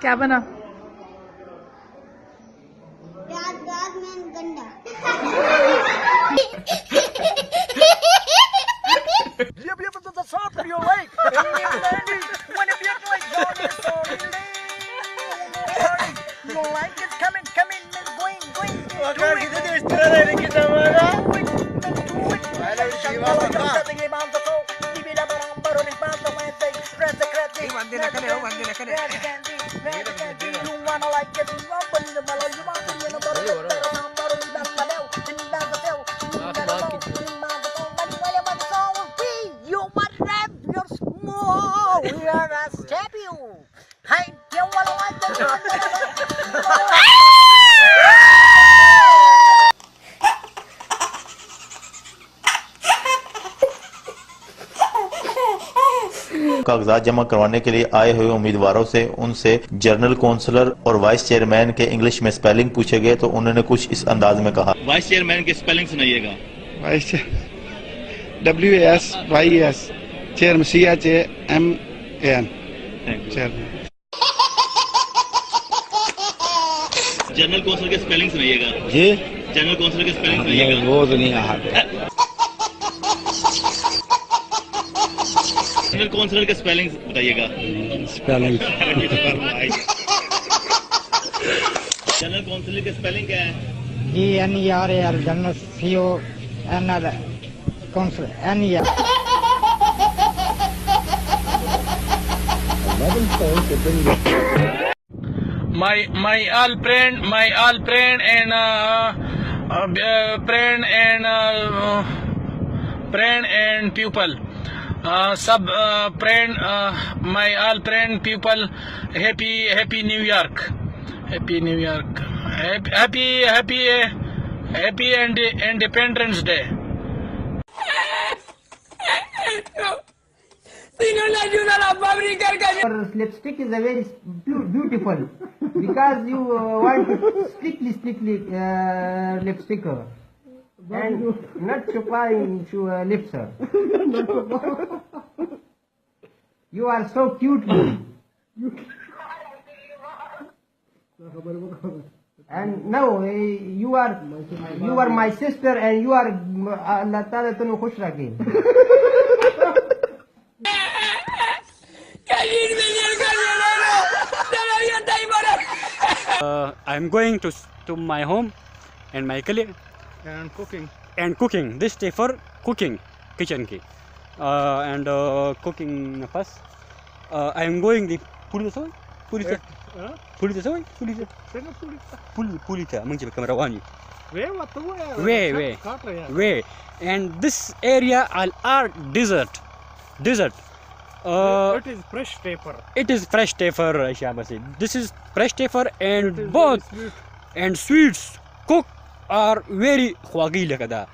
क्या बना? प्याज प्याज में गंडा। The soft of your leg. When it gets like Johnny, your life is coming, going. कागजात जमा करवाने के लिए आए हुए उम्मीदवारों से उनसे जनरल काउंसलर और वाइस चेयरमैन के इंग्लिश में स्पेलिंग पूछे गए तो उन्होंने कुछ इस अंदाज में कहा। वाइस चेयरमैन की स्पेलिंग सुनाइएगा। Vice WSYS chairman CHAMAN chairman. General councillor की स्पेलिंग सुनाइएगा। जी जनरल काउंसलर की स्पेलिंग सुनाइएगा। वो तो नहीं आता। जनरल काउंसलर की स्पेलिंग बताइएगा। स्पेलिंग जनरल काउंसलर की स्पेलिंग क्या है? GNERAL general CONL councillor NER। my all friend and friend and pupil sub friend my all friend people happy New York, happy and Independence Day. Your lipstick is a very beautiful because you want strictly lipstick and not chuping to lips. You are so cute. And now you are my sister and you are Allah Taala tunu khush rakhe. I'm going to my home and my colleague and cooking. This day for cooking, kitchen ki and cooking first. I'm going the puli mungkin kamera wani. Way. And this area are desert. It is fresh paper. It is fresh paper, Shabasi. This is fresh paper and both and sweets cook are very khwagi lakada.